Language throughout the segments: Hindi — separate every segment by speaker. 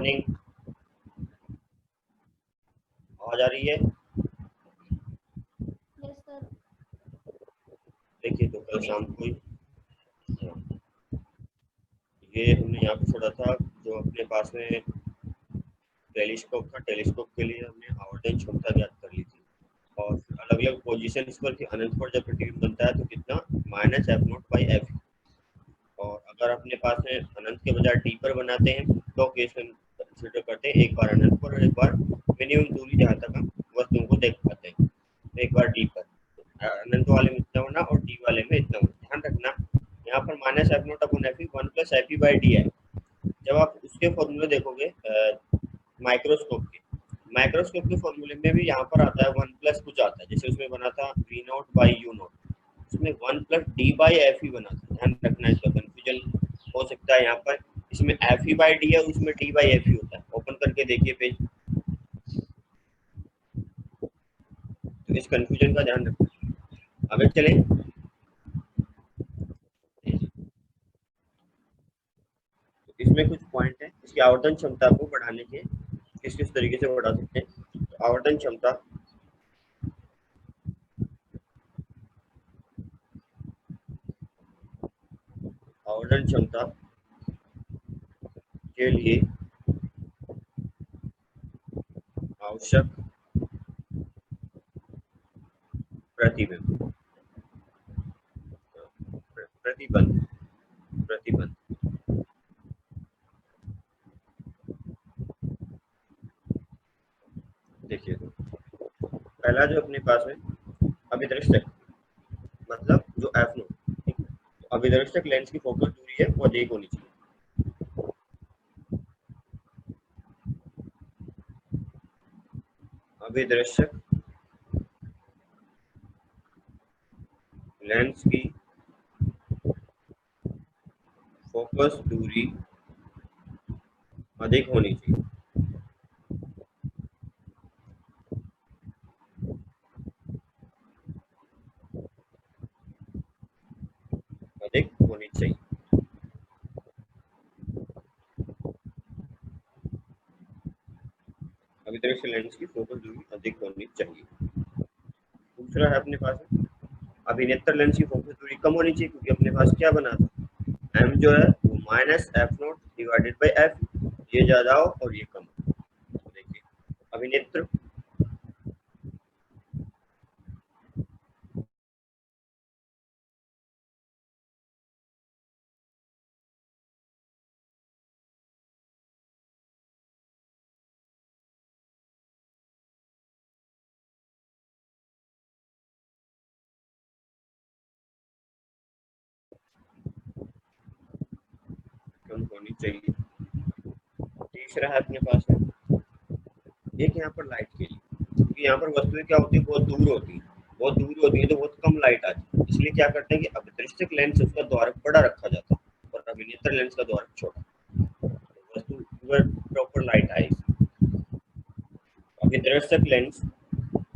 Speaker 1: मॉर्निंग, आवाज आ रही है?
Speaker 2: Yes sir.
Speaker 1: देखिए तो कल शाम को ही ये हमने यहाँ पे छोड़ा था, जो अपने पास में टेलीस्कोप था, टेलीस्कोप के लिए हमने आवर्धन क्षमता ज्ञात कर ली थी और अलग अलग पोजिशन पर कि अनंत पर जब प्रतिबिंब बनता है तो कितना minus F note by F. और अगर अपने पास में अनंत के बजाय डी पर बनाते हैं तो केस में कंसिडर करते हैं एक बार अनंत पर और एक बार मिनिमम दूरी जहाँ तक हम वस्तुओं को देख पाते हैं, तो एक बार डी पर अनंत वाले में इतना होना और डी वाले में इतना होना। ध्यान रखना यहाँ पर minus F note upon F one plus F by D है। जब आप उसके फॉर्मूले देखोगे माइक्रोस्कोप के फॉर्मूले में भी यहाँ पर आता है वन प्लस कुछ आता है, जैसे उसमें बना था V naught by U naught, इसमें one plus D by F ही बना था। ध्यान रखना, इसका कंफ्यूजन हो सकता है यहाँ पर, इसमें एफ ही बाई डी है उसमें डी बाई एफ ही होता है। ओपन करके देखिए पेज, तो इस कंफ्यूजन का ध्यान रखना। आगे चले, इसमें कुछ पॉइंट है इसकी आवर्धन क्षमता को बढ़ाने के, किस किस तरीके से बढ़ा सकते हैं। तो आवर्धन क्षमता आवर्धन क्षमता के लिए आवश्यक प्रतिबिंब प्रतिबंध प्रतिबंध देखिए पहला जो अपने पास है अभिदृष्टक, मतलब जो एफ नोट, अभिदर्शक लेंस की फोकस दूरी है वो अधिक होनी चाहिए। अभिदर्शक लेंस की फोकस दूरी अधिक होनी चाहिए। अधिक होनी चाहिए। अभिदर्शक लेंस की फोकस दूरी अधिक होनी चाहिए। दूसरा है अपने पास अभिनेत्र लेंस की फोकस दूरी कम होनी चाहिए, क्योंकि अपने पास क्या बना था एम जो है वो minus F note divided by F, ये ज्यादा हो और ये कम हो। तो देखिए अभिनेत्र कम होनी चाहिए। तीसरा है अपने पास है एक यहाँ पर लाइट के लिए, क्योंकि यहाँ पर वस्तुएं क्या होती है बहुत दूर होती है, बहुत दूर होती है तो बहुत कम लाइट आती है, इसलिए क्या करते हैं कि अभिदृष्टक लेंस उसका द्वारक बड़ा रखा जाता है और अभिनेत्र लेंस का द्वारक छोटा, तो वस्तु पर प्रॉपर लाइट आए। अभिदृष्टक लेंस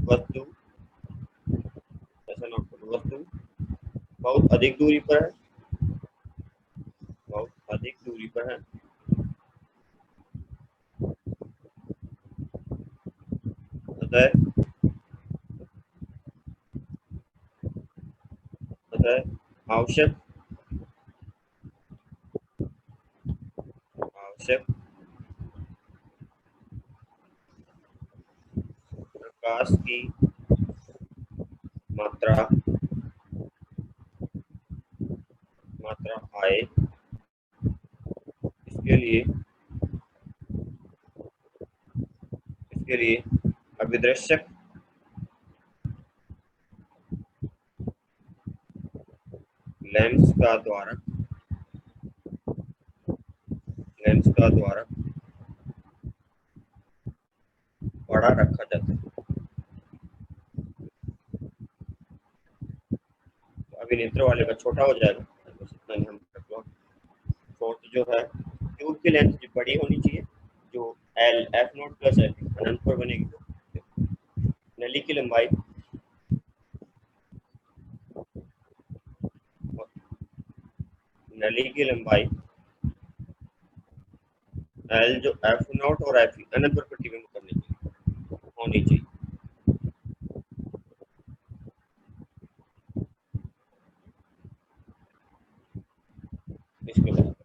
Speaker 1: वस्तु ऐसा नोट करो, वस्तु बहुत अधिक दूरी पर है, बहुत अधिक दूरी पर है अतः अतः आवश्यक आवश्यक प्रकाश की मात्रा मात्रा आए, इसके लिए अभिदर्शक लेंस का द्वारक बड़ा रखा जाता है। तो अभिनेत्र वाले का छोटा हो जाएगा, बस इतना ही हम रख लो। फोर्थ जो है ट्यूब की लेंथ बड़ी होनी चाहिए, जो L F naught plus F अनंत पर बनेगी। तो नली की लंबाई नली की लंबाई एल जो एफ नॉट और एफ अनंत पर प्रतिबिंब करने के लिए होनी चाहिए। इसके बाद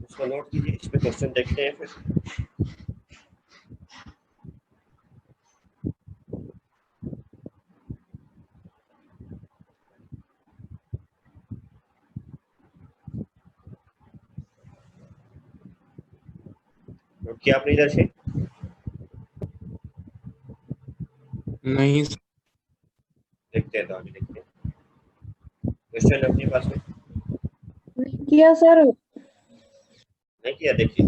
Speaker 1: इसको नोट कीजिए, इस पे क्वेश्चन देखते हैं फिर। नोट किया आपने इधर से?
Speaker 2: नहीं
Speaker 1: देखते हैं, तो आगे देखते हैं क्वेश्चन अपने पास में।
Speaker 3: किया सर।
Speaker 1: नहीं किया, देखिए।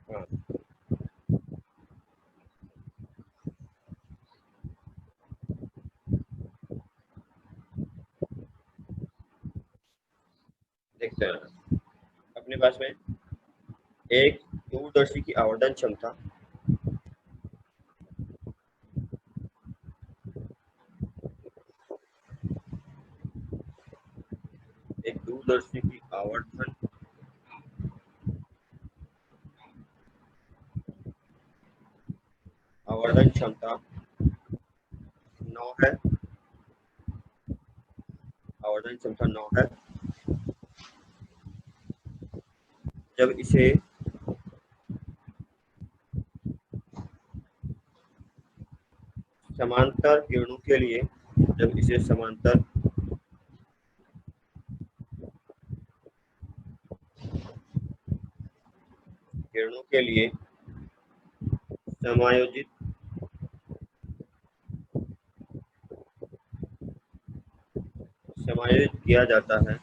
Speaker 1: हाँ, देखते हैं अपने पास में एक दूरदर्शी की आवर्धन क्षमता एक दूरदर्शी की आवर्धन क्षमता 9 है। आवर्धन क्षमता 9 है। जब इसे समांतर किरणों के लिए जब इसे समांतर किरणों के लिए समायोजित समायोजित किया जाता है,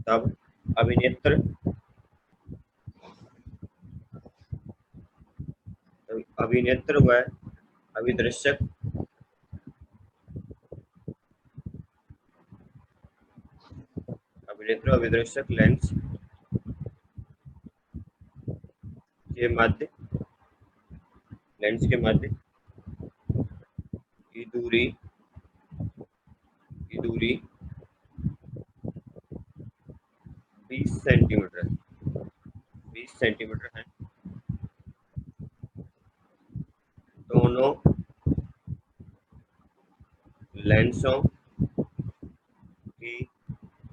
Speaker 1: तब अभिनेत्र व अभिदृश्यक लेंस के मध्य की दूरी 20 सेंटीमीटर 20 सेंटीमीटर है। दोनों लेंसों की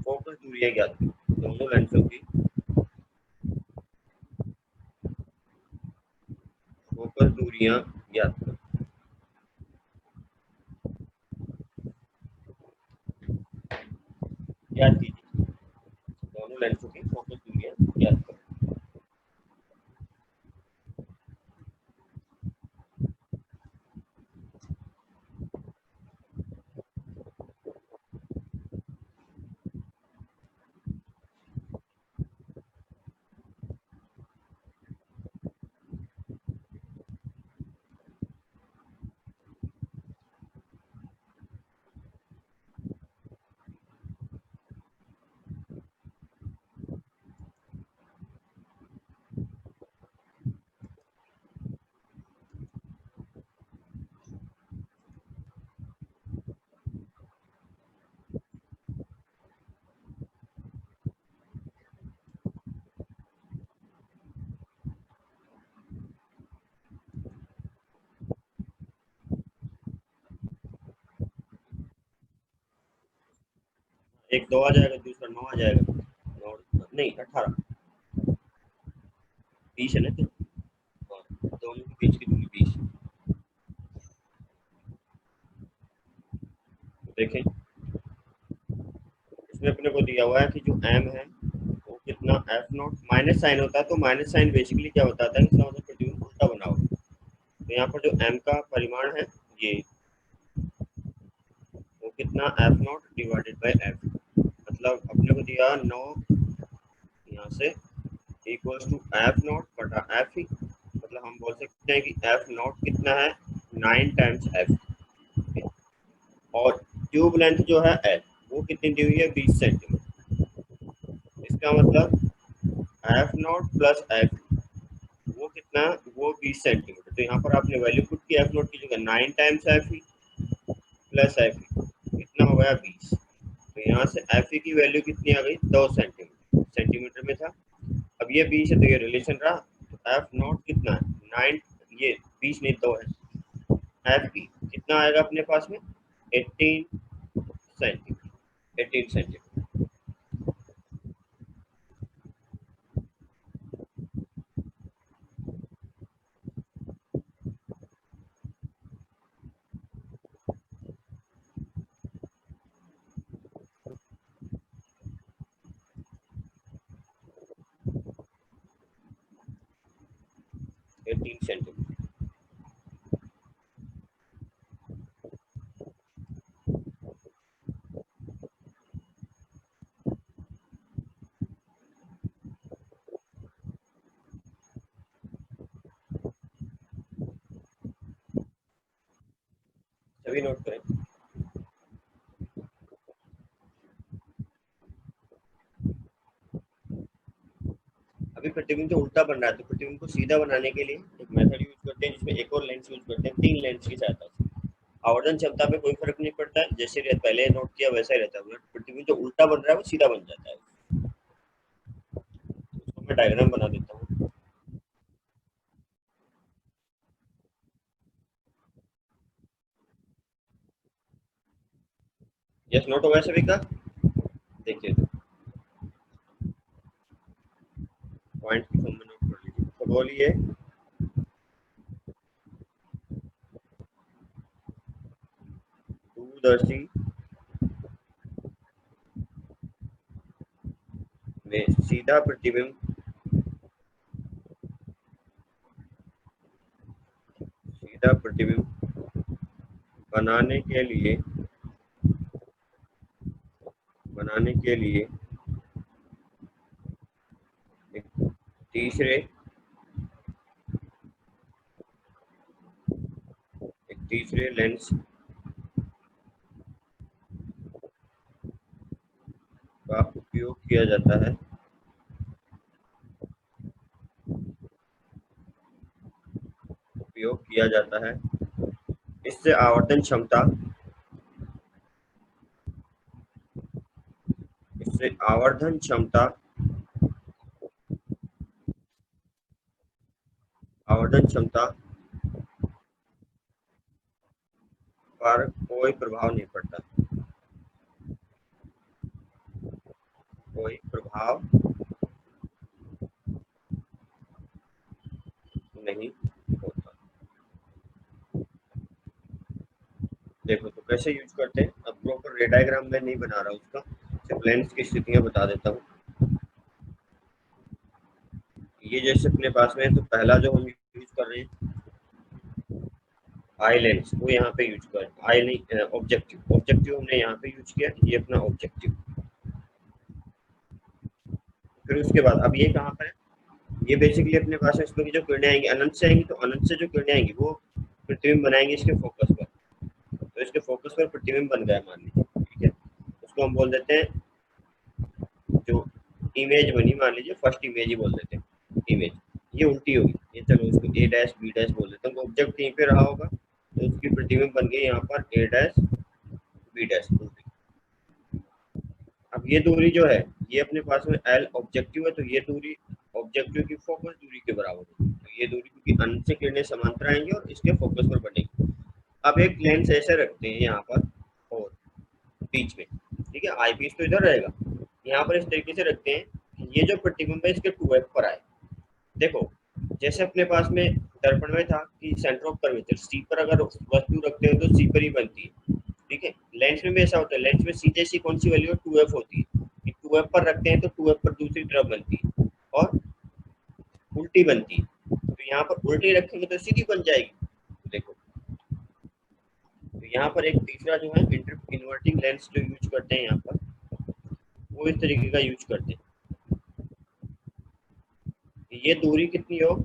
Speaker 1: फोकस दूरियां ज्ञात करें। दोनों लेंसों की फोकस दूरियां ज्ञात करें। ज्ञात कीजिए, दोनों लेंसों की फोकस दूरियां ज्ञात करें। एक 2 आ जाएगा, दूसरा 9 आ जाएगा। 9 नहीं 18 20 है ना, तो दोनों के बीच की दूरी 20। देखें, इसमें अपने को दिया हुआ है कि जो m है वो कितना f नॉट माइनस साइन होता है, तो माइनस साइन बेसिकली क्या बताता है, इसका मतलब प्रतिबिंब उल्टा बना होगा। तो यहाँ पर जो m का परिमाण है ये वो कितना F not divided by F, मतलब अपने को दिया 9 यहाँ से इक्वल्स टू एफ नॉट बटा एफ ही, मतलब हम बोल सकते हैं कि एफ नॉट कितना है 9 टाइम्स एफ, और ट्यूब लेंथ जो है एल वो कितनी दी हुई है 20 सेंटीमीटर। इसका मतलब एफ नॉट प्लस एफ वो कितना, वो 20 सेंटीमीटर। तो यहाँ पर आपने वैल्यू पुट की एफ नॉट की जगह 9 times F E plus F E, कितना हो गया 20। तो यहाँ से एफ ई की वैल्यू कितनी आ गई 2 सेंटीमीटर, सेंटीमीटर में था। अब ये 20 है तो ये रिलेशन रहा, तो एफ नॉट कितना है 9, ये 20 नहीं 2 है, एफ ई कितना आएगा अपने पास में 18 सेंटीमीटर, 18 सेंटीमीटर। सभी नोट करें। अभी प्रतिबिंब तो उल्टा बन रहा है, तो प्रतिबिंब को सीधा बनाने के लिए एक मेथड यूज करते हैं जिसमें एक और लेंस यूज करते हैं, 3 लेंस की सहायता से। आवर्धन क्षमता पे कोई फर्क नहीं पड़ता है, जैसे पहले नोट किया वैसा ही रहता है। प्रतिबिंब जो उल्टा बन रहा है वो सीधा बन जाता है। उसको मैं डायग्राम बना देता हूँ। यस नोट होगा सभी का, देखिए पॉइंट की फॉर्म में नोट कर लीजिए। तो बोलिए 2 में सीधा प्रतिबिंब बनाने के लिए एक तीसरे लेंस का उपयोग किया जाता है। इससे आवर्धन क्षमता पर कोई प्रभाव नहीं पड़ता, नहीं होता। देखो तो कैसे यूज करते हैं। अब प्रॉपर रे डायग्राम में नहीं बना रहा उसका, सिर्फ लेंस की स्थितियां बता देता हूँ। ये जैसे अपने पास में है, तो पहला जो हम यूज कर रहे हैं आई लेंस, वो यहाँ पे यूज करें। आई नहीं, ऑब्जेक्टिव हमने यहाँ पे यूज किया, ये अपना ऑब्जेक्टिव। फिर उसके बाद अब ये कहाँ पर है, ये बेसिकली अपने पास इसमें की जो किरणें आएंगी अनंत से आएंगी, तो अनंत से जो किरणें आएंगी वो प्रतिबिंब बनाएंगे इसके फोकस पर। तो इसके फोकस पर प्रतिबिंब बन गया मान लीजिए, ठीक है। उसको हम बोल देते हैं, जो इमेज बनी मान लीजिए फर्स्ट इमेज ही बोल देते हैं इमेज। ये उल्टी होगी, ये चलो इसको ए डैश बी डैश बोल देते हैं। तो ऑब्जेक्ट यहीं पे रहा होगा, तो उसकी प्रतिबिंब बन गई यहाँ पर ए डैश बी डैश उल्टी। अब ये दूरी जो है ये अपने पास में एल ऑब्जेक्टिव है, तो ये दूरी ऑब्जेक्टिव की फोकस दूरी के बराबर है। तो ये दूरी क्योंकि अनंत से किरणें समांतर आएंगी और इसके फोकस पर बनेगी। अब एक लेंस ऐसे रखते हैं यहाँ पर और बीच में, ठीक है, आई पीस तो इधर रहेगा, यहाँ पर इस तरीके से रखते हैं ये जो प्रतिबिंब है इसके 2f पर आए। देखो जैसे अपने पास में दर्पण में था कि सेंटर ऑफ कर्वेचर सी पर अगर वस्तु रखते हो तो सी पर ही बनती है, ठीक है। लेंस में भी ऐसा होता है, लेंस में सी जैसी कौन सी वैल्यू 2f होती है कि 2f पर रखते हैं तो 2f पर दूसरी तरफ बनती है और उल्टी बनती है। तो यहाँ पर उल्टी रखेंगे तो सीधी बन जाएगी। देखो तो यहाँ पर एक तीसरा जो है इन्वर्टिंग लेंस जो यूज करते हैं यहाँ पर, वो इस तरीके का यूज करते हैं। ये दूरी कितनी हो,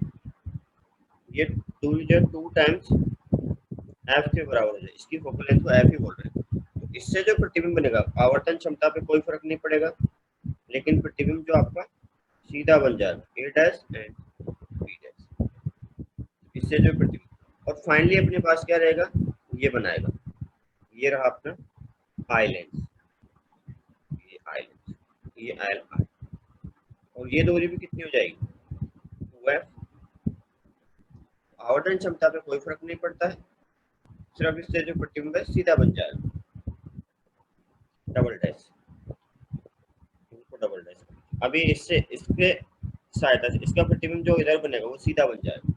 Speaker 1: ये दूरी जो 2 टाइम्स एफ के बराबर हो जाए, इसकी फोकल लेंथ को एफ ही बोल रहे हैं। तो इससे जो प्रतिबिंब बनेगा, आवर्तन क्षमता पे कोई फर्क नहीं पड़ेगा, लेकिन प्रतिबिंब जो आपका सीधा बन जाएगा ए डैश एंड बी डैश, इससे जो प्रतिबिंब। और फाइनली अपने पास क्या रहेगा, ये बनाएगा, ये रहा अपना आई लेंस, ये आई लेंस, ये एल आई, और ये दूरी भी कितनी हो जाएगी, 2f। आवर्तन क्षमता पे कोई फर्क नहीं पड़ता है, सिर्फ इससे जो प्रतिबिंब है सीधा बन जाएगा, डबल डैश, इनको डबल डैश। अभी इससे इसके सहायता से इसका प्रतिबिंब जो इधर बनेगा वो सीधा बन जाएगा।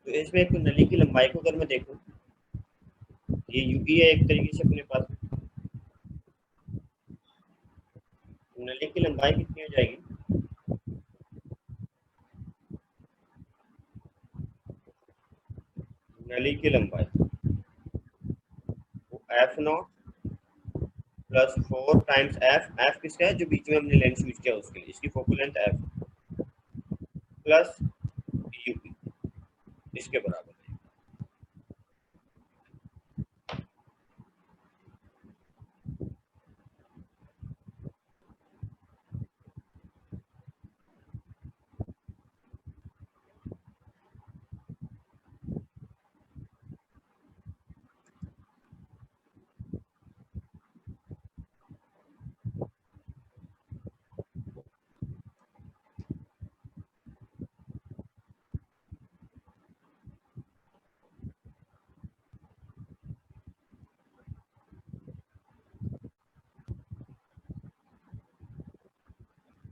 Speaker 1: तो इसमें एक नली की लंबाई को अगर मैं देखूं, ये यूपी है एक तरीके से अपने पास, नली की लंबाई कितनी हो जाएगी, नली की लंबाई वो F naught plus 4 times F, F किसका है, जो बीच में हमने लेंस यूज किया उसके लिए, इसकी focal length F, plus UP, इसके बराबर है।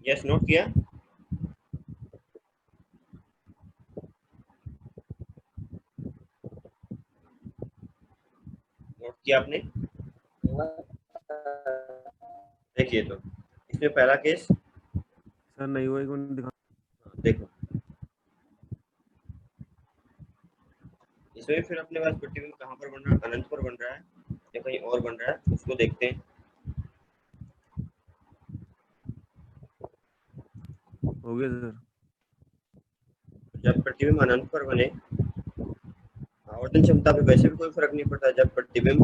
Speaker 1: यस, नोट किया, नोट किया आपने। देखिए तो इसमें पहला केस,
Speaker 4: सर नहीं हुआ, एक मिनट दिखा।
Speaker 1: देखो इसमें फिर अपने पास प्रतिबिंब कहाँ पर बन रहा है, अनंत पर बन रहा है या कहीं और बन रहा है, उसको देखते हैं।
Speaker 4: हो गया सर।
Speaker 1: जब प्रतिबिंब अनंत पर बने, आवर्तन क्षमता पे वैसे भी कोई फर्क नहीं पड़ता, जब प्रतिबिंब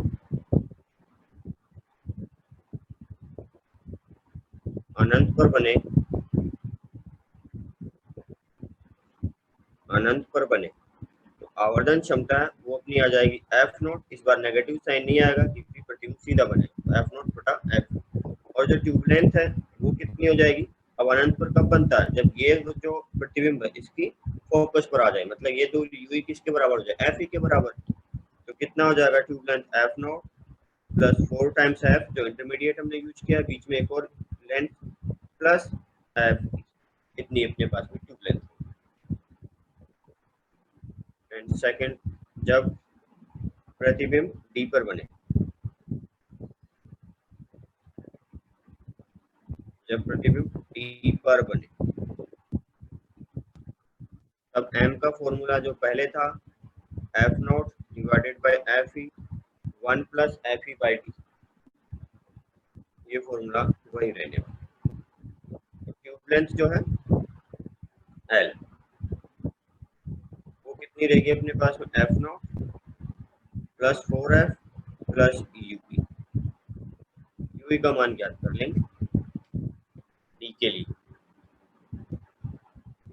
Speaker 1: अनंत पर बने, अनंत पर बने, तो आवर्धन क्षमता है वो अपनी आ जाएगी एफ नॉट, इस बार नेगेटिव साइन नहीं आएगा क्योंकि प्रतिबिंब सीधा बनेगा, तो एफ नॉट बटा एफ। और जो ट्यूब लेंथ है वो कितनी हो जाएगी, अब अनंत पर कब बनता है, जब ये जो प्रतिबिंब है इसकी फोकस पर आ जाए, मतलब ये दो यू किसके बराबर हो जाए, एफ ई के बराबर। तो कितना हो जाएगा, tube length F naught plus 4 times F, जो इंटरमीडिएट हमने यूज किया, बीच में एक और लेंथ, प्लस एफ, इतनी अपने पास में ट्यूब लेंथ। एंड सेकंड, जब प्रतिबिंब डी पर बने, जब प्रतिबिंब डी पर बने, तब एम का फॉर्मूला जो पहले था, F not divided by F E, 1 plus F E by D, ये फॉर्मूला वही रहने वाला। तो ट्यूब लेंथ जो है एल, वो कितनी रहेगी अपने पास में, F naught plus 4f plus UP, UE का मान ज्ञात कर लेंगे डी के लिए।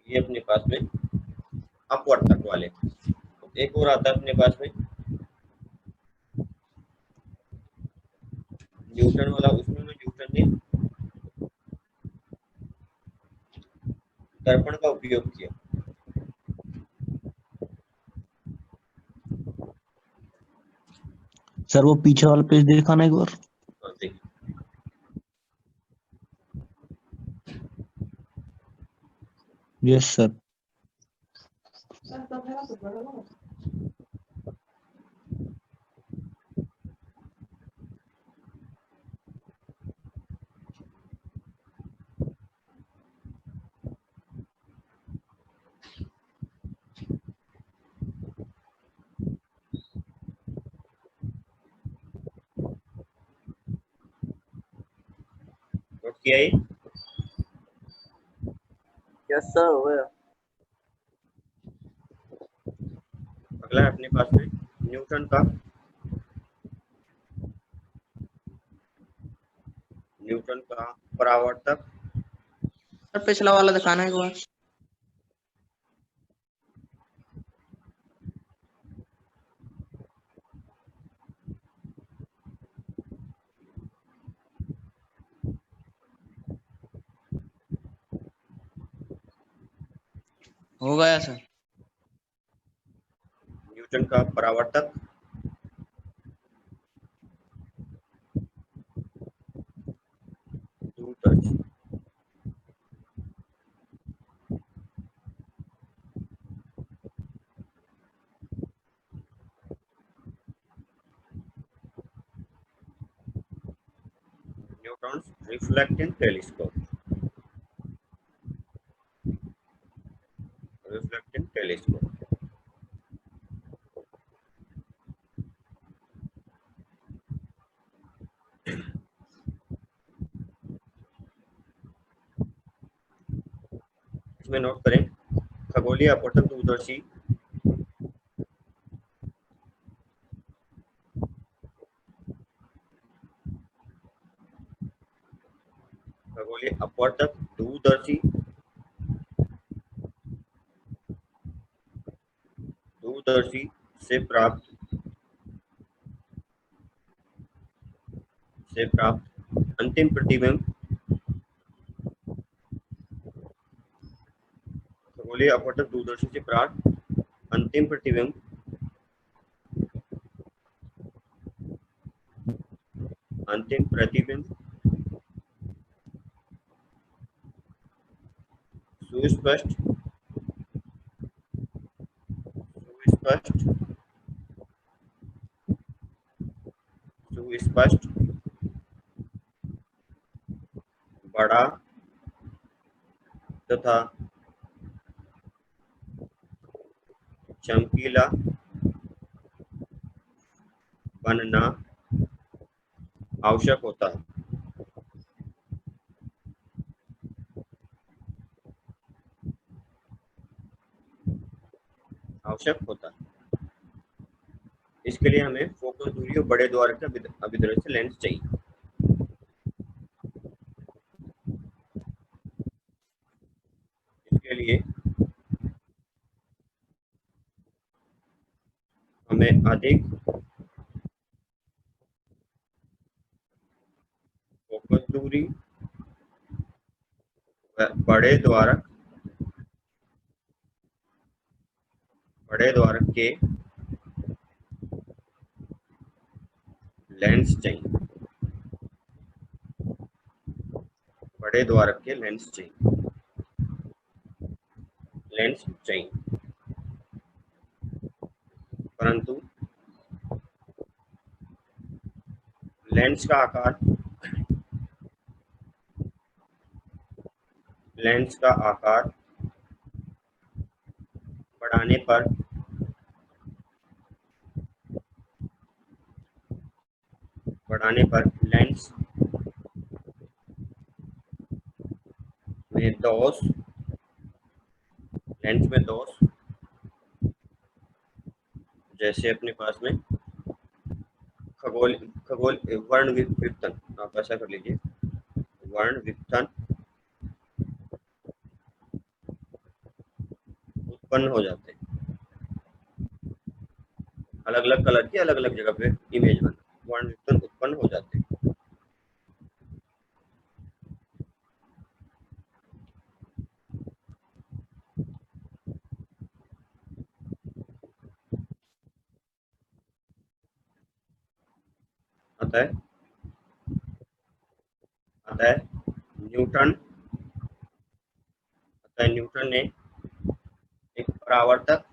Speaker 1: ये अपने पास में अपवर्ड तक वाले। एक और आता है अपने पास में न्यूटन वाला, उसमें न्यूटन ने दर्पण का उपयोग किया।
Speaker 5: सर वो पीछे वाला पेज दिखाना एक बार।
Speaker 1: देखिए
Speaker 5: यस सर।
Speaker 1: किया ये?
Speaker 6: यस सर हो गया।
Speaker 1: अगला है अपने पास में न्यूटन का परावर्तक।
Speaker 2: सर पिछला वाला दिखाना है एक बार। हो गया सर।
Speaker 1: न्यूटन का परावर्तक दूरदर्शी। Newton's reflecting telescope. Reflecting telescope इसमें नोट करें खगोलीय अपवर्तक दूरदर्शी खगोलीय अपवर्तक दूरदर्शी से प्राप्त अंतिम प्रतिबिंब खगोलीय अपवर्तक दूरदर्शी से प्राप्त अंतिम प्रतिबिंब सुस्पष्ट बड़ा तथा चमकीला बनना आवश्यक होता है। इसके लिए हमें फोकस दूरी और बड़े द्वारक का अभिदृश्य लेंस चाहिए। इसके लिए हमें अधिक फोकस दूरी, बड़े द्वारक के लेंस चाहिए। परंतु लेंस का आकार बढ़ाने पर लेंस में दोष जैसे अपने पास में खगोल वर्ण विघटन, आप ऐसा कर लीजिए, वर्ण विघटन उत्पन्न हो जाते हैं। अलग अलग कलर की अलग अलग जगह पे इमेज बना, वर्ण विघटन उत्पन्न हो जाते हैं। अतः न्यूटन ने एक परावर्तक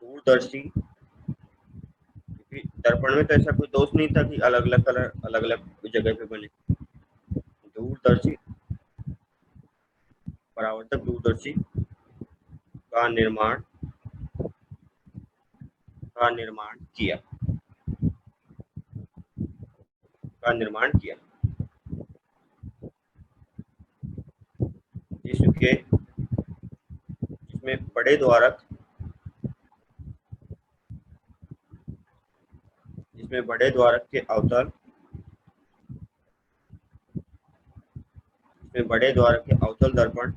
Speaker 1: दूरदर्शी, दर्पण में तो ऐसा कोई दोष नहीं था कि अलग अलग कलर अलग अलग जगह पे बने। परावर्तक दूरदर्शी का का निर्माण किया। जिसमें बड़े द्वारक के अवतल दर्पण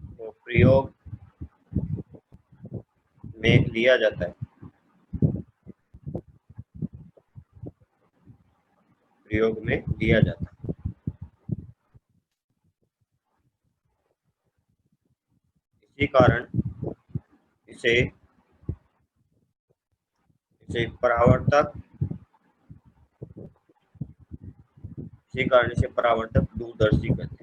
Speaker 1: को प्रयोग में लिया जाता है। इसी कारण इसे परावर्तक दूरदर्शी कहते हैं।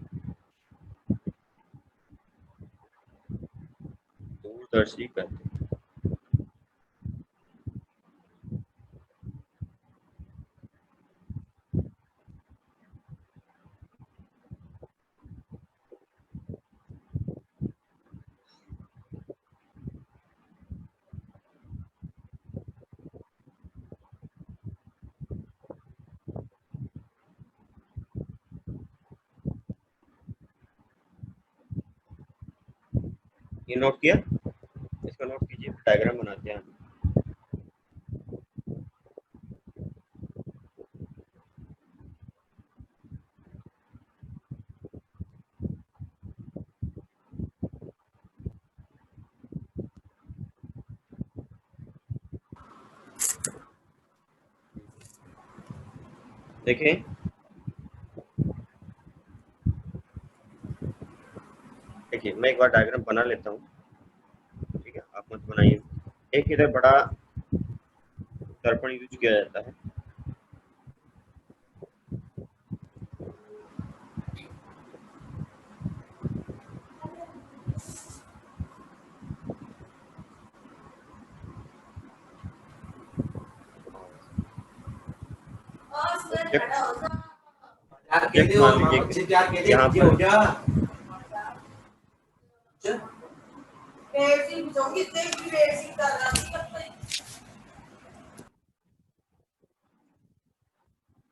Speaker 1: ये नोट किया, इसका नोट कीजिए, डायग्राम बनाते हैं। देखें, मैं एक बार डायग्राम बना लेता हूँ, ठीक है, आप मत बनाइए। एक इधर बड़ा दर्पण यूज किया जाता है, मान लीजिए यहाँ पर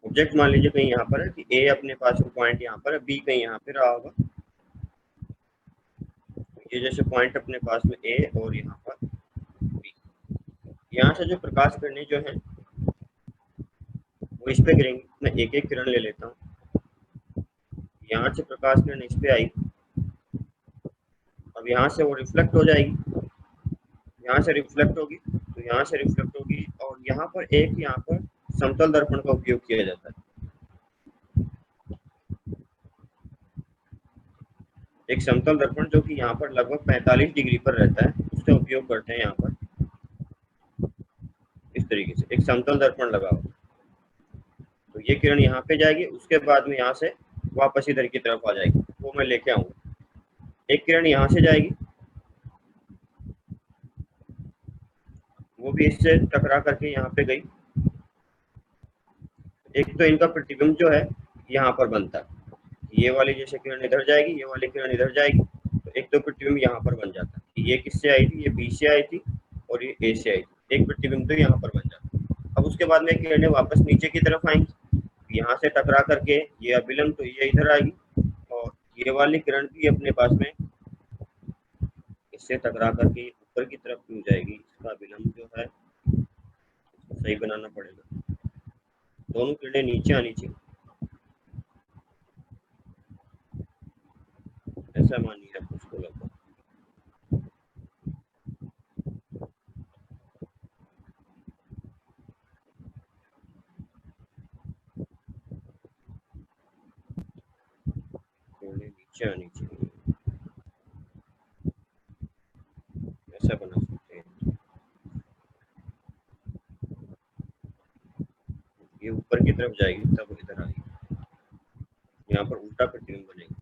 Speaker 1: ऑब्जेक्ट मान लीजिए कहीं यहाँ पर है कि ए अपने पास में पॉइंट यहाँ पर है, बी कहीं यहाँ पे रहा होगा। ये जैसे पॉइंट अपने पास में ए और यहाँ पर बी, यहाँ से जो प्रकाश किरणें जो है वो इस पे गिरेंगी। मैं एक एक किरण ले लेता हूँ। यहाँ से प्रकाश किरण इस पे आई, अब यहाँ से वो रिफ्लेक्ट हो जाएगी, यहाँ से रिफ्लेक्ट होगी, तो यहाँ से रिफ्लेक्ट होगी, और यहाँ पर यहाँ पर समतल दर्पण का उपयोग किया जाता है। एक समतल दर्पण जो कि यहाँ पर लगभग 45 डिग्री पर रहता है, उसका उपयोग करते हैं यहाँ पर। इस तरीके से एक समतल दर्पण लगाओ, तो ये किरण यहाँ पे जाएगी, उसके बाद में यहाँ से वापस इधर की तरफ आ जाएगी, वो मैं लेके आऊंगा। एक किरण यहाँ से जाएगी, वो भी इससे टकरा करके यहाँ पे गई। एक तो इनका प्रतिबिंब जो है यहाँ पर बनता है, ये वाली जैसे किरण इधर जाएगी, ये वाली किरण इधर जाएगी, तो एक तो प्रतिबिंब यहाँ पर बन जाता है। ये किससे आई थी? ये बी से आई थी और ये ए से आई थी। एक प्रतिबिंब तो यहाँ पर बन जाता है। अब उसके बाद में किरणें वापस नीचे की तरफ आएंगी, यहाँ से टकरा करके ये अभिलंब, तो ये इधर आएगी, और ये वाली किरण भी अपने पास में इससे टकरा करके ऊपर की तरफ क्यों जाएगी? इसका अभिलंब जो है सही बनाना पड़ेगा। दोनों किरणें नीचे आनी चाहिए, ऐसा मानिए आप उसको लगभग। किरणें नीचे आनी चाहिए, ऐसा बना सकते हैं। ये ऊपर की तरफ जाएगी तब इधर आएगी, यहाँ पर उल्टा प्रतिबिंब बनेगा।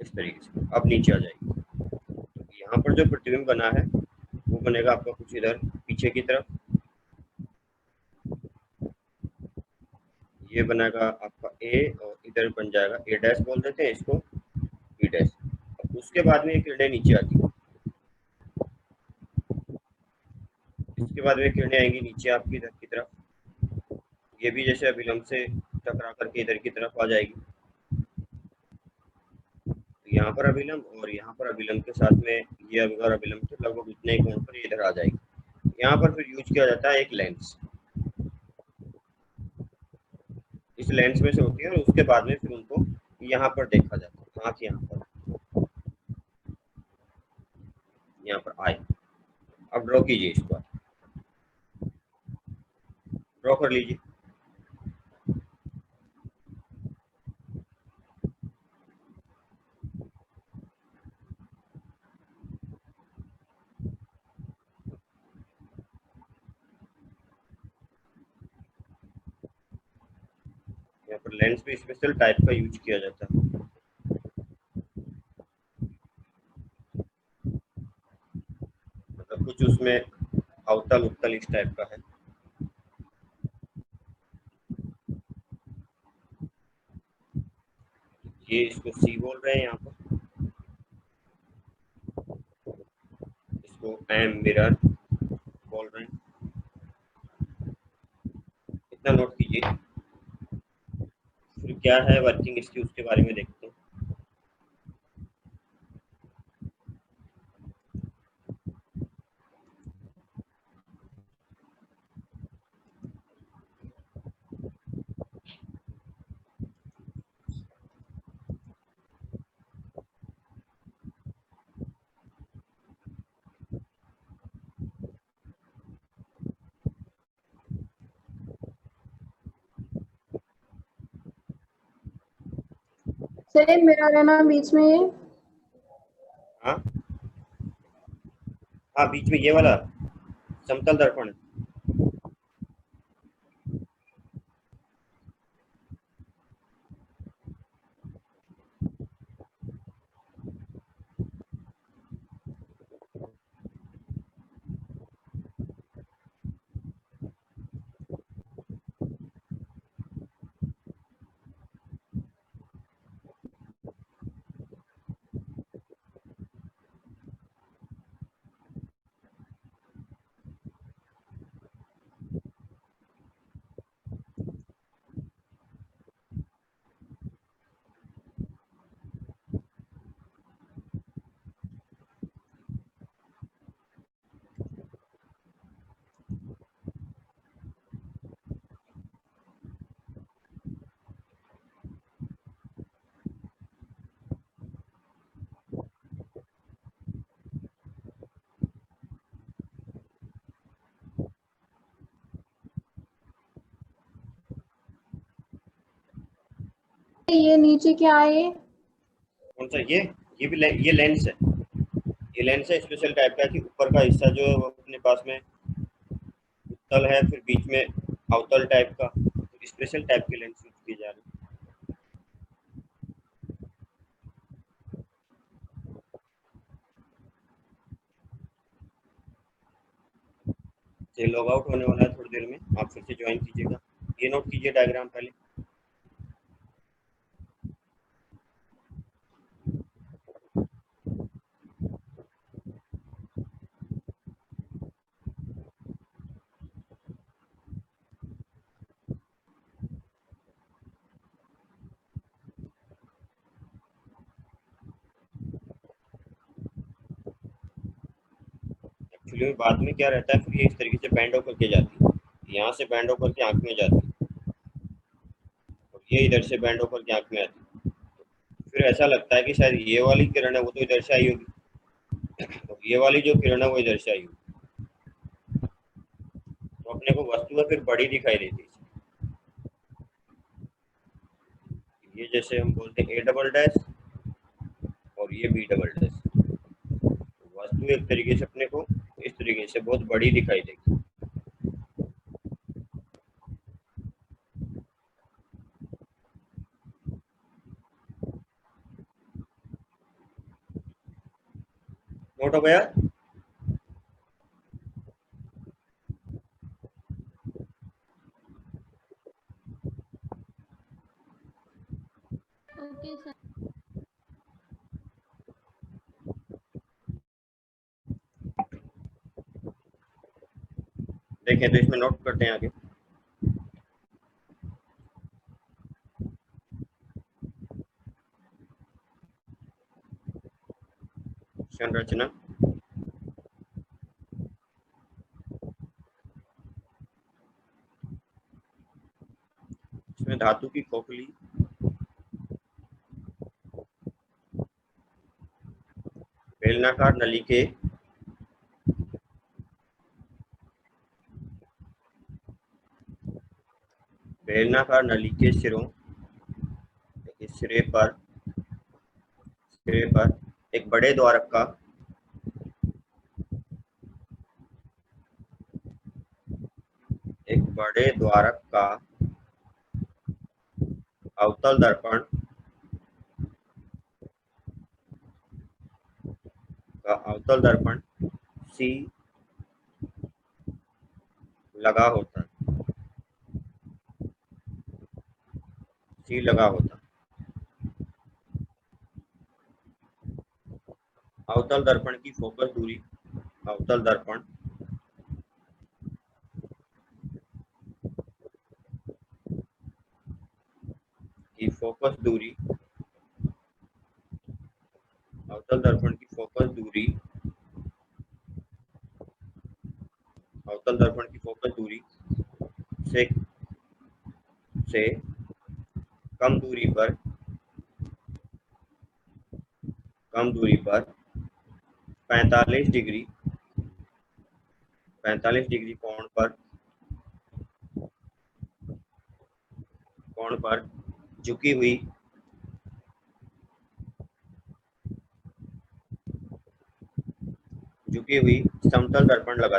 Speaker 1: इस तरीके से अब नीचे आ जाएगी। तो यहाँ पर जो प्रतिबिंब बना है वो बनेगा आपका कुछ इधर पीछे की तरफ ये बनेगा आपका ए और इधर बन जाएगा ए डैश, बोल देते हैं इसको बी डैश। अब उसके बाद में ये किरणें नीचे आती है, इसके बाद में किरणें आएंगी नीचे आपकी इधर की तरफ, ये भी जैसे अभिलंब से टकरा करके इधर की तरफ आ जाएगी। तो यहाँ पर अभिलंब और यहाँ पर अभिलंब के साथ में ये अगर अभिलंब के लगभग उतने ही कोण पर ये इधर आ जाएगी। यहाँ पर फिर यूज किया जाता है एक लेंस, इस लेंस में से होती है और उसके बाद में फिर उनको यहाँ पर देखा जाता है, आँख यहाँ पर आए। अब ड्रॉ कीजिए, इसको ड्रॉ कर लीजिए। यहाँ पर लेंस में स्पेशल टाइप का यूज किया जाता है। मतलब कुछ उसमें अवतल उत्तल इस टाइप का है। ये इसको सी बोल रहे हैं, यहाँ पर इसको एम मिरर बोल रहे हैं। इतना नोट कीजिए, फिर क्या है वर्किंग इसकी उसके बारे में देखते हैं।
Speaker 3: सर मेरा रहना बीच में ये
Speaker 1: हाँ हाँ, बीच में ये वाला समतल दर्पण है।
Speaker 3: ये नीचे क्या है ये
Speaker 1: कौन सा ये भी ये लेंस है। ये लेंस है स्पेशल टाइप का कि ऊपर का हिस्सा जो है वो अपने पास में उत्तल है, फिर बीच में अवतल टाइप का, तो स्पेशल टाइप के लेंस यूज किए जा रहे हैं। ये लॉग आउट होने वाला है थोड़ी देर में, आप फिर से ज्वाइन कीजिएगा। ये नोट कीजिए डायग्राम पहले। एक्चुअली बाद में क्या रहता है, फिर ये इस तरीके से बैंड होकर के जाती है, यहाँ से बैंड होकर के आँख में जाती है और ये इधर से बैंड होकर के आँख में आती है। फिर ऐसा लगता है कि शायद ये वाली किरण है वो तो इधर से आई होगी और ये वाली जो किरण है वो इधर से आई होगी, तो अपने को वस्तु फिर बड़ी दिखाई देती है। ये जैसे हम बोलते हैं ए डबल डैश और ये बी डबल डैश, वस्तु एक तरीके से अपने को इस तरीके से बहुत बड़ी दिखाई देगी। नोट हो गया? देखें तो इसमें नोट करते हैं आगे। संरचना, इसमें धातु की खोखली, बेलनाकार नली के सिरों, सिरे पर एक बड़े द्वारक का अवतल दर्पण सी लगा होता है। अवतल दर्पण की फोकस दूरी, अवतल दर्पण की फोकस दूरी, अवतल दर्पण की फोकस दूरी से कम दूरी पर 45 डिग्री कोण पर झुकी हुई समतल दर्पण लगा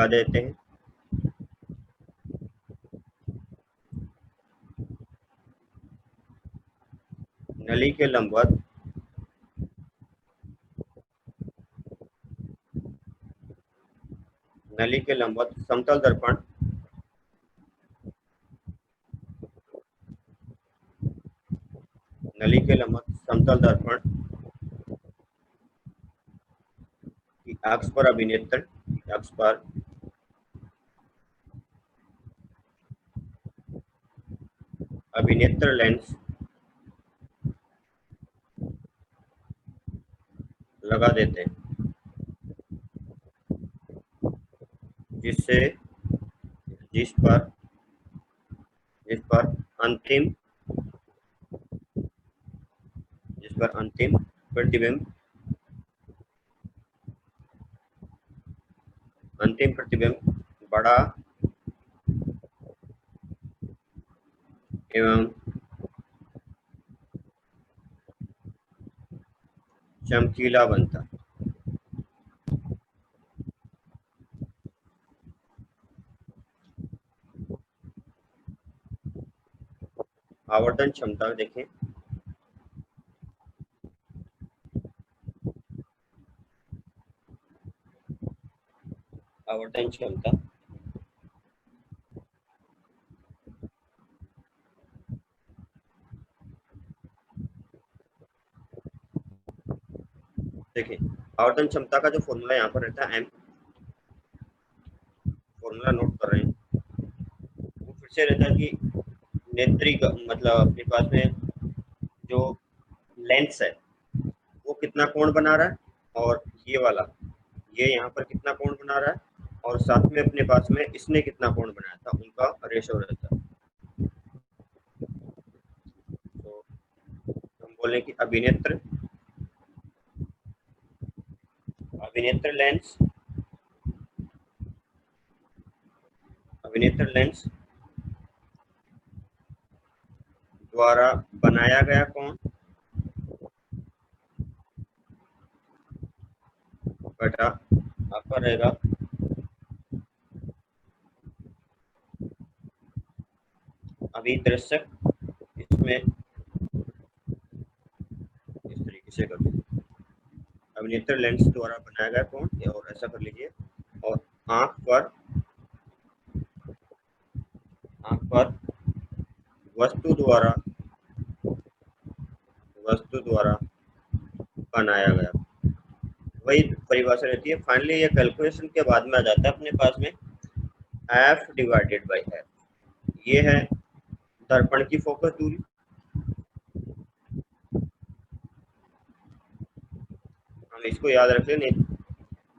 Speaker 1: देते हैं। नली के लंबवत समतल दर्पण की अक्ष पर अभिनेत्र लेंस लगा देते हैं, जिस पर अंतिम प्रतिबिंब बड़ा एवं चमकीला बनता है। आवर्धन क्षमता देखें। आवर्धन क्षमता देखिए, आवर्धन क्षमता का जो फॉर्मूला यहाँ पर रहता है, m फॉर्मूला नोट कर रहे हैं, वो फिर से रहता है कि नेत्री का मतलब अपने पास में जो लेंस है वो कितना कोण बना रहा है, और ये यहाँ पर कितना कोण बना रहा है, और साथ में अपने पास में इसने कितना कोण बनाया था, उनका रेशो रहता है। तो हम बोले कि अभिनेत्र लेंस द्वारा बनाया गया कोण बटा आपका रहेगा अभिदर्शक, इसमें इस तरीके से कर अभिनेत्र लेंस द्वारा बनाया गया कोण, और ऐसा कर लीजिए। और आंख पर वस्तु द्वारा बनाया गया, वही परिभाषा रहती है। फाइनली ये कैलकुलेशन के बाद में आ जाता है अपने पास में F डिवाइडेड बाई F। ये है दर्पण की फोकस दूरी। हम इसको याद रख लें,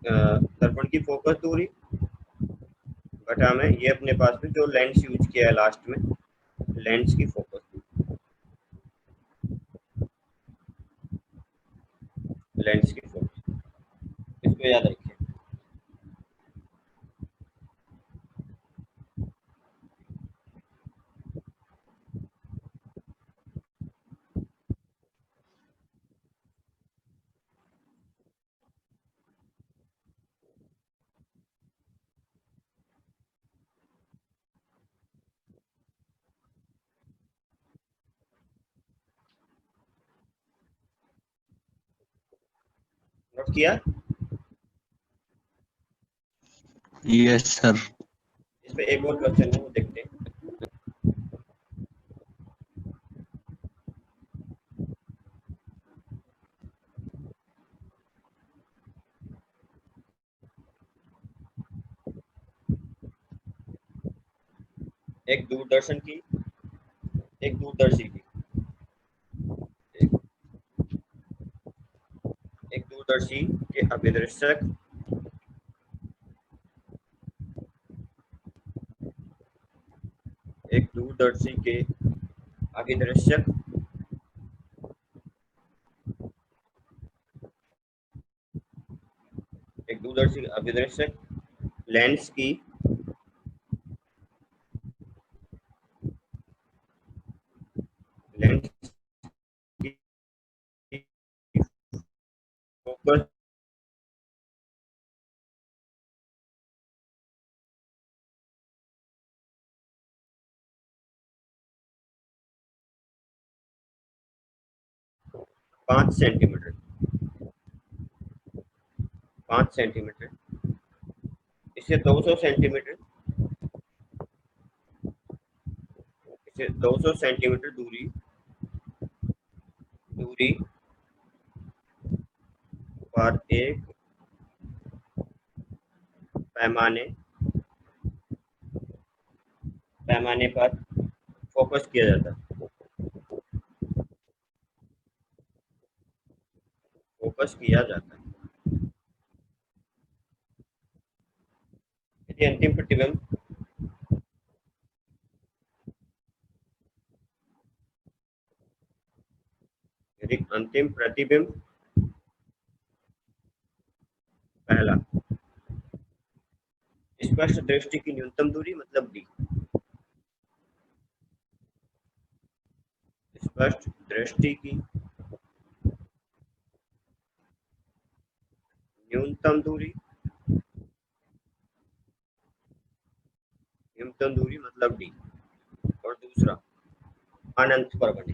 Speaker 1: दर्पण की फोकस दूरी घटा में ये अपने पास में जो लेंस यूज किया है लास्ट में, लेंस की फोकस दूरी, लेंस की फोकस, इसको याद रखिए। नोट किया?
Speaker 5: Yes sir.
Speaker 1: इस पे एक और क्वेश्चन है, वो देखते हैं। एक दूरदर्शी की एक दूरदर्शी के अभिदर्शक एक दूरदर्शी के अभिदर्शक लेंस की फोकस पाँच सेंटीमीटर, इसे 200 सेंटीमीटर, 200 सेंटीमीटर दूरी पर एक पैमाने पर फोकस किया जाता है। यदि अंतिम प्रतिबिंब पहला, स्पष्ट दृष्टि की न्यूनतम दूरी मतलब डी, स्पष्ट दृष्टि की न्यूनतम दूरी मतलब डी। और दूसरा, अनंत पर बने,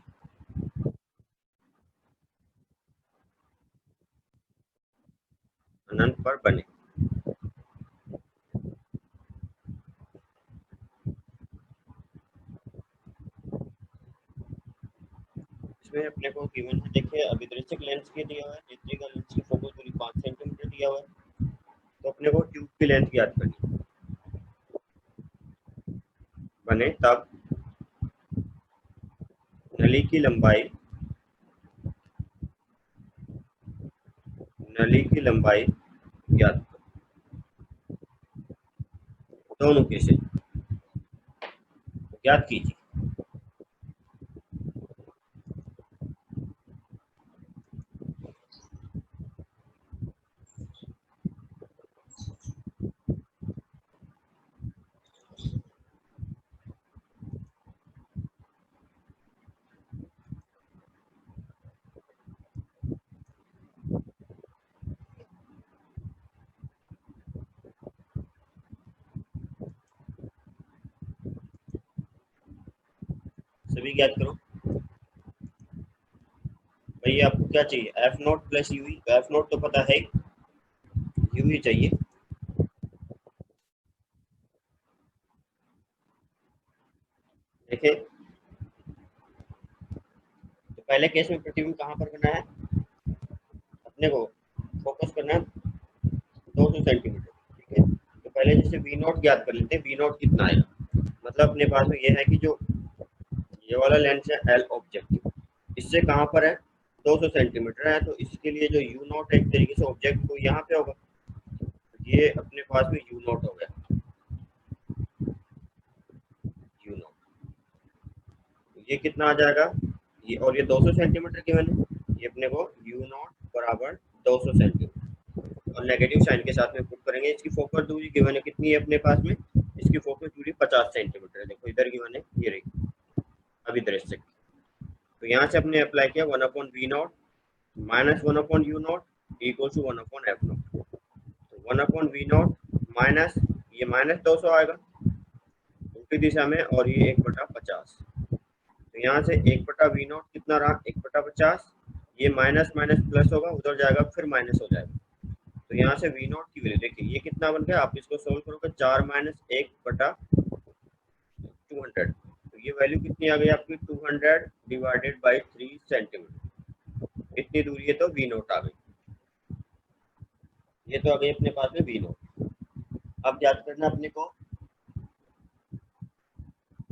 Speaker 1: इसमें अपने को गिवन है, देखिए अभिदर्शक लेंस के दिया हुआ है, नेत्रिका लेंस की फोकस दूरी 5 सेंटीमीटर दिया हुआ है, तो अपने को ट्यूब की लेंथ ज्ञात करनी है। बने तब नली की लंबाई ज्ञात करो, दोनों के से ज्ञात कीजिए। सभी ज्ञात करो। भाई बताइए आपको क्या चाहिए, F naught plus UE, F naught तो पता है, यूई चाहिए। देखिए तो पहले केस में प्रतिबिंब कहाँ पर बना है, अपने को फोकस करना है 200 सेंटीमीटर, ठीक है। तो पहले जैसे वी नॉट ज्ञात कर लेते हैं, वी नॉट कितना आएगा, मतलब अपने पास में ये है कि जो ये वाला लेंस है एल ऑब्जेक्टिव, इससे कहाँ पर है 200 सेंटीमीटर है, तो इसके लिए जो यू नॉट एक तरीके से ऑब्जेक्ट को यहाँ पे होगा, ये अपने पास में यू नॉट हो गया, यू नॉट, ये कितना आ जाएगा, ये और ये 200 सेंटीमीटर की मैंने, ये अपने को यू नॉट बराबर 200 सेंटीमीटर और नेगेटिव साइन के साथ में पुट करेंगे। इसकी फोकस दूरी की मैंने कितनी है अपने पास में, इसकी फोकस दूरी 50 सेंटीमीटर है, देखो इधर की मैंने ये रही अभी दृश्य, तो यहाँ से हमने अप्लाई किया 1/v0 minus 1/u0 equal to 1/f0, तो 1/v0 माइनस ये माइनस 200 आएगा उल्टी दिशा में और ये 1/50, तो यहाँ से 1/v0 कितना रहा 1/50, ये माइनस माइनस प्लस होगा, उधर जाएगा फिर माइनस हो जाएगा, तो यहाँ से v0 की वैल्यू देखिए ये कितना बन गया, आप इसको सोल्व करोगे 4 माइनस 1/200, तो ये वैल्यू कितनी आ गई आपकी 200 डिवाइडेड बाई 3 सेंटीमीटर, इतनी दूरी है तो v0 आ गई, ये तो आ गई अपने पास में v0। अब याद करना अपने को,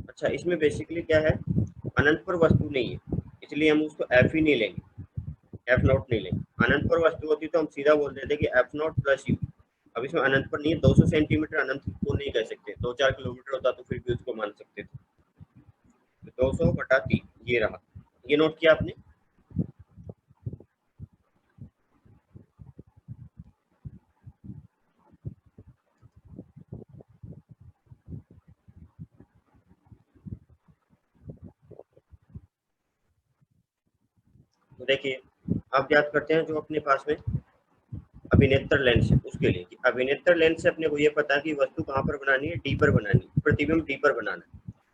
Speaker 1: अच्छा इसमें बेसिकली क्या है, अनंत पर वस्तु नहीं है इसलिए हम उसको f ही नहीं लेंगे, एफ नॉट नहीं लेंगे, अनंत पर वस्तु होती तो हम सीधा बोल देते कि एफ नॉट प्लस यू, अब इसमें अनंत पर नहीं है, 200 सेंटीमीटर अनंत को नहीं कह सकते, 2-4 किलोमीटर होता तो फिर भी उसको मान सकते थे, तो 200/3 ये रहा, ये नोट किया आपने। तो देखिए अब याद करते हैं जो अपने पास में अभिनेत्र लेंस है उसके लिए, कि अभिनेत्र लेंस से अपने को ये पता है कि वस्तु कहाँ पर बनानी है, डी पर बनानी है, प्रतिबिंब डी पर बनाना है,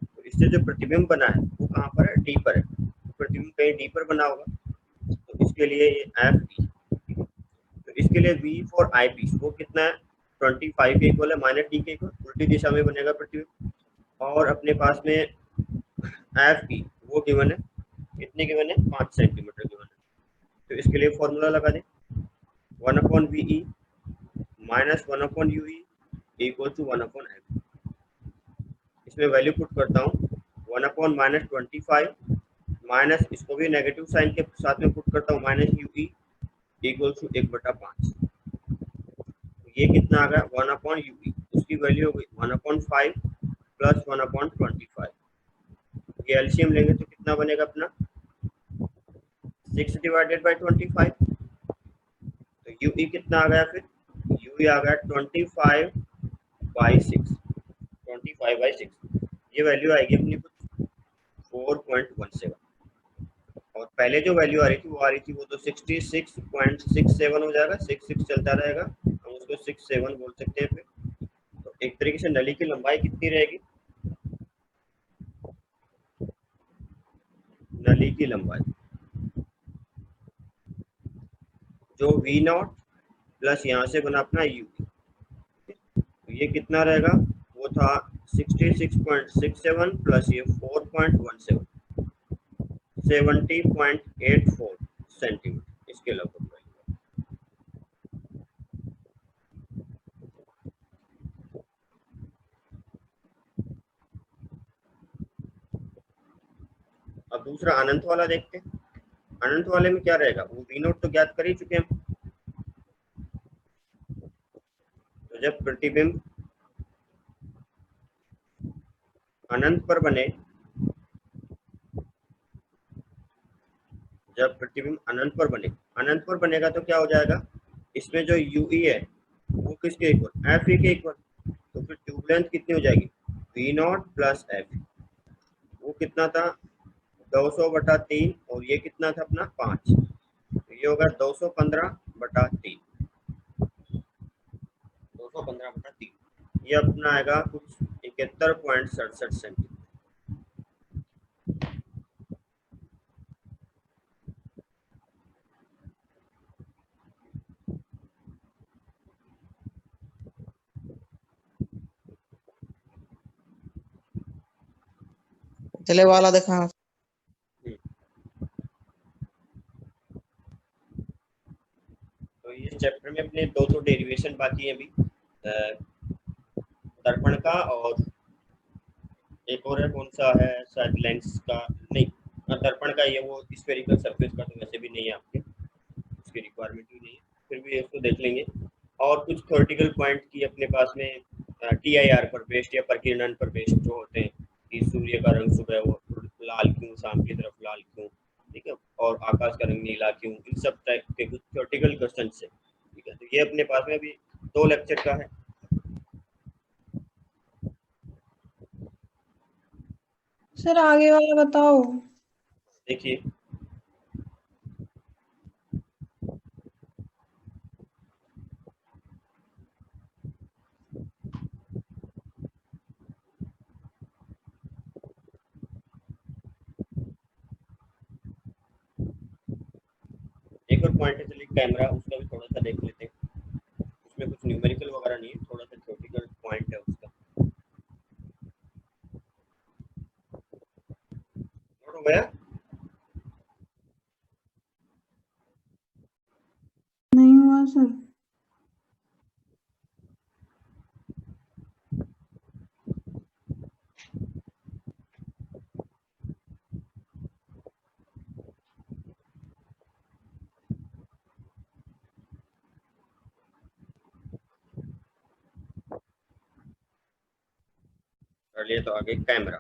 Speaker 1: तो इससे जो प्रतिबिंब बना है वो कहाँ पर है, डी पर है, प्रतिबिंब कहीं डी पर बना होगा, तो इसके लिए ये एफ डी, तो इसके लिए वी फॉर आई पीस वो कितना है 25 के इक्वल है, माइनस डी के इक्वल, उल्टी दिशा में बनेगा प्रतिबिंब, और अपने पास में एफ ई वो गिवन है, कितने गिवन है 5 सेंटीमीटर गिवन है, तो इसके लिए फॉर्मूला लगा दें 1/VE minus 1/UE equal to 1/f, इसमें वैल्यू पुट करता हूँ 1/-25 माइनस इसको भी नेगेटिव साइन के साथ में पुट करता हूँ माइनस UE इक्वल टू 1/5, ये कितना आ गया 1/UE, उसकी वैल्यू हो गई 1/5 प्लस 1/25, ये एलसीएम लेंगे तो कितना बनेगा अपना 6 डिवाइडेड बाई 25, तो UE कितना आ गया, फिर UE आ गया 25/6, 25/6, ये वैल्यू आएगी अपनी कुछ 4.17, और पहले जो वैल्यू आ रही थी वो आ रही थी वो तो 66.67 हो जाएगा, 66 चलता रहेगा, हम उसको 67 बोल सकते हैं फिर, तो एक तरीके से नली की लंबाई कितनी रहेगी, नली की लंबाई जो V0 प्लस यहाँ से बना अपना U, तो ये कितना रहेगा, वो था 66.67 प्लस ये 4.17, 70.84 सेंटीमीटर, इसके लगभग रहेगा। अब दूसरा अनंत वाला देखते हैं, अनंत वाले में क्या रहेगा, वो V0 तो ज्ञात कर ही चुके हैं, तो जब प्रतिबिंब अनंत पर बने, जब प्रतिबिंब अनंत पर बने, अनंत पर बनेगा तो क्या हो जाएगा, इसमें जो UE है वो किसके इक्वल, एफ ई के इक्वल, तो फिर ट्यूब लेंथ कितनी हो जाएगी V0 प्लस एफ, वो कितना था 200/3 और ये कितना था अपना 5, तो ये होगा 215/3, 215/3, ये अपना आएगा कुछ 71.67 सेंटीमीटर।
Speaker 2: पिछले वाला दिखा।
Speaker 1: तो ये चैप्टर में अपने दो डेरिवेशन बाकी है अभी, दर्पण का और एक और है, कौन सा है शायद लेंस का, नहीं दर्पण का, ये वो स्फेरिकल सरफेस का तो वैसे भी नहीं है आपके, उसकी रिक्वायरमेंट भी नहीं है, फिर भी इसको देख लेंगे। और कुछ थ्योरेटिकल पॉइंट की अपने पास में TIR पर बेस्ड या प्रकीर्णन पर बेस्ड जो होते हैं कि सूर्य का रंग सुबह वो लाल क्यों, शाम की तरफ लाल क्यों, ठीक है, और आकाश का रंग नीला क्यों, इन सब टाइप के कुछ थ्योरेटिकल क्वेश्चन है, ठीक है। तो ये अपने पास में अभी 2 लेक्चर का है।
Speaker 3: सर आगे वाला बताओ।
Speaker 1: देखिए एक और पॉइंट है, चलिए कैमरा, उसका भी थोड़ा सा देख लेते हैं। उसमें कुछ न्यूमेरिकल वगैरह नहीं है, थोड़ा सा थ्योरेटिकल पॉइंट है उसका। नोट हो गया?
Speaker 3: नहीं हुआ सर।
Speaker 1: कर लिया, तो आगे कैमरा।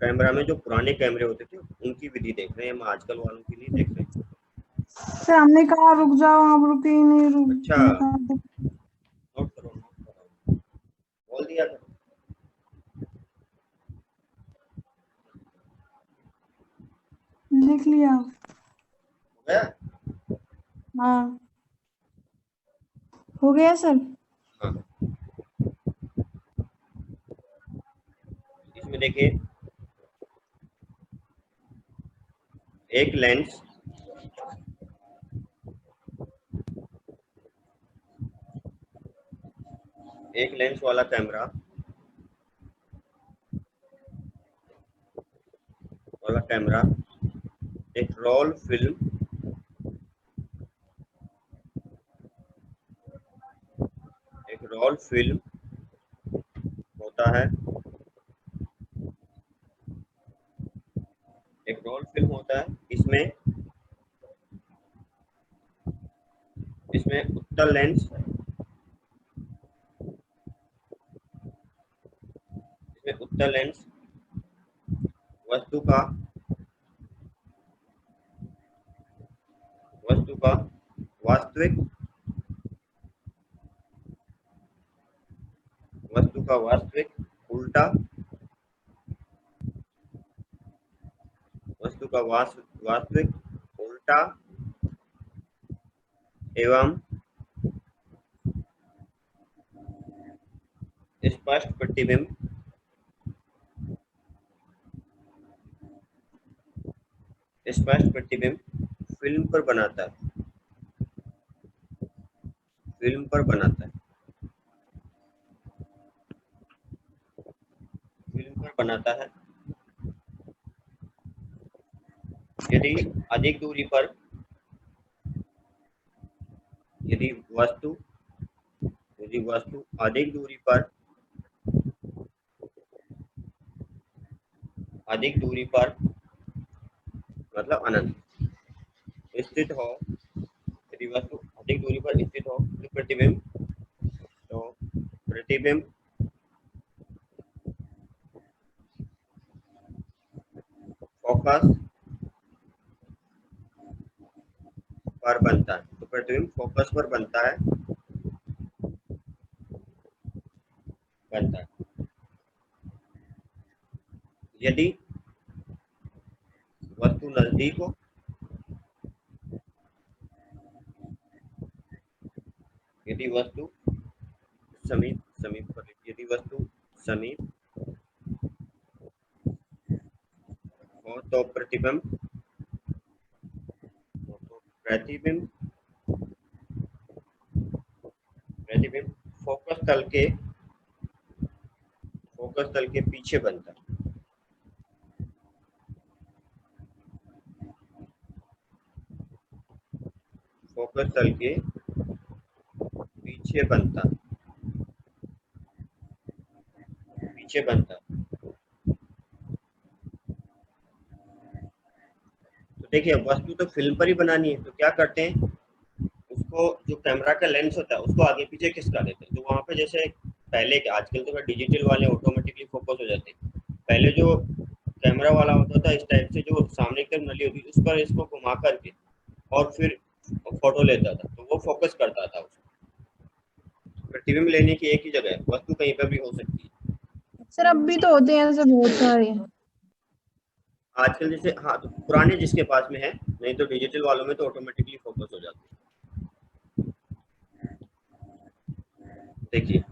Speaker 1: कैमरा में जो पुराने कैमरे होते थे उनकी विधि देख रहे हैं हम, आजकल वालों की नहीं देख रहे।
Speaker 3: सर हमने कहा रुक जाओ, आप रुके ही नहीं, रुक
Speaker 1: अच्छा।
Speaker 3: हमने कहा
Speaker 1: नोट करो, नोट करो, बोल दिया था।
Speaker 3: लिख लिया।
Speaker 1: हो गया?
Speaker 3: हाँ हो गया सर।
Speaker 1: हाँ, इसमें देखिए एक लेंस, एक लेंस वाला कैमरा एक रोल फिल्म, होता है, एक रोल फिल्म होता है। इसमें उत्तल लेंस, वस्तु का वास्तविक उल्टा, वास्तविक उल्टा एवं स्पष्ट प्रतिबिंब फिल्म पर बनाता है, यदि अधिक दूरी पर, यदि वस्तु अधिक दूरी पर मतलब अनंत स्थित हो, यदि वस्तु अधिक दूरी पर स्थित हो तो प्रतिबिंब फोकस पर बनता है, तो प्रतिबिंब फोकस पर बनता है। यदि वस्तु नजदीक हो, यदि वस्तु समीप हो तो प्रतिबिंब फोकस तल के पीछे बनता है। फोकस तल के पीछे बनता तो देखिए वस्तु तो फिल्म पर ही बनानी है, तो क्या करते हैं, उसको जो कैमरा का लेंस होता है उसको आगे पीछे खिसका देते हैं। तो वहां पे जैसे पहले के, आजकल तो डिजिटल वाले ऑटोमेटिकली फोकस हो जाते हैं, पहले जो कैमरा वाला होता था इस टाइप से, जो सामने की तरफ नली होती थी उस पर इसको घुमा करके और फिर फोटो लेता था, तो वो फोकस करता था उसको। प्रतिबिंब लेने की एक ही जगह है, वस्तु कहीं पर भी हो सकती है।
Speaker 3: सर अब भी तो होते हैं ऐसे बहुत सारे।
Speaker 1: आजकल जैसे, हाँ तो पुराने जिसके पास में है, नहीं तो डिजिटल वालों में तो ऑटोमेटिकली फोकस हो जाती है। देखिए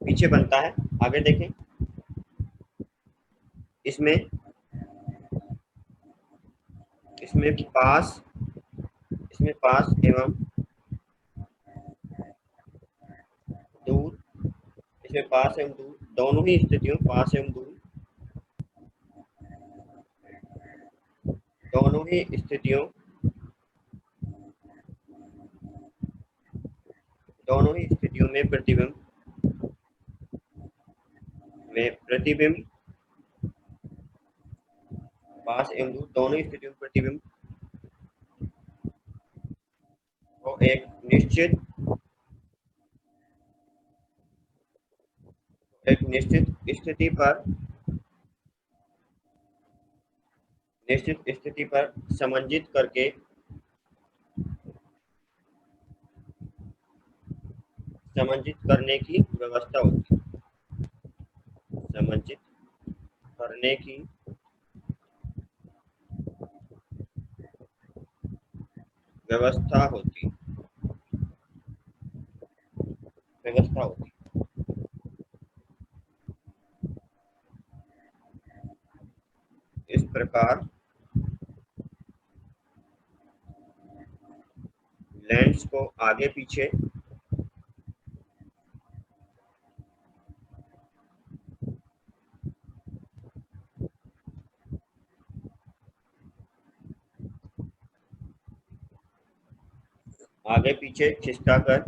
Speaker 1: पीछे बनता है, आगे देखें, इसमें पास एवं दूर, इसमें पास एवं दूर दोनों ही स्थितियों, पास एवं दूर दोनों ही स्थितियों में प्रतिबिंब पास एवं दूर दोनों ही स्थितियों में प्रतिबिंब को एक निश्चित स्थिति पर समंजित करने की व्यवस्था होती है। समंजित करने की व्यवस्था होती इस प्रकार लेंस को आगे पीछे खिसकाकर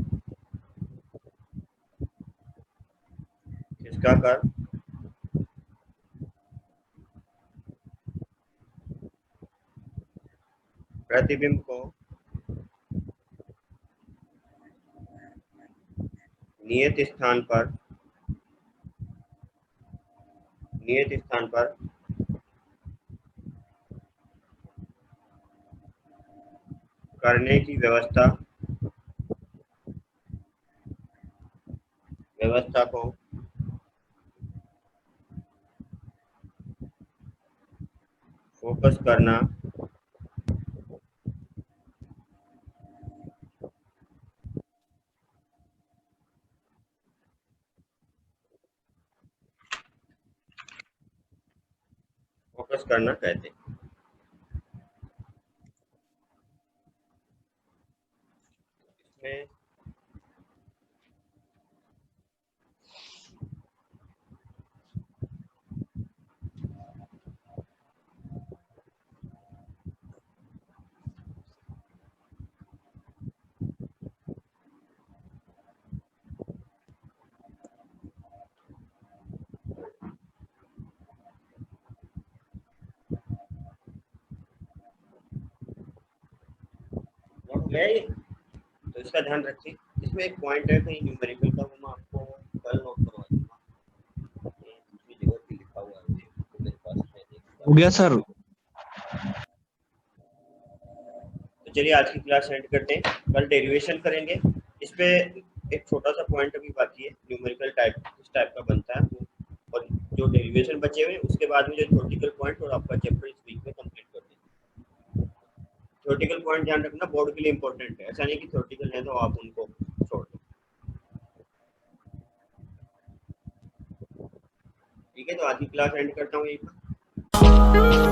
Speaker 1: प्रतिबिंब को नियत स्थान पर करने की व्यवस्था को फोकस करना कहते हैं। इसमें नोट गया ये, तो इसका ध्यान रखिए। इसमें एक पॉइंट है कहीं न्यूमेरिकल का, वो मैं आपको कल नोट करवा दूंगा, दूसरी जगह पे लिखा हुआ है, तो मेरे पास है।
Speaker 5: हो गया सर।
Speaker 1: तो चलिए आज की क्लास एंड करते हैं, कल डेरिवेशन करेंगे। इस पे एक छोटा सा पॉइंट अभी बाकी है, न्यूमेरिकल टाइप किस टाइप का बनता है वो, और जो डेरिवेशन बचे हुए उसके बाद में जो थ्योरेटिकल पॉइंट और आपका चैप्टर इस वीक में कंप्लीट कर देंगे। थ्योरेटिकल पॉइंट ध्यान रखना, बोर्ड के लिए इंपॉर्टेंट है, ऐसा नहीं कि थ्योरेटिकल है तो आप उनको छोड़ दो। ठीक है, तो आज की क्लास एंड करता हूँ यहीं पर।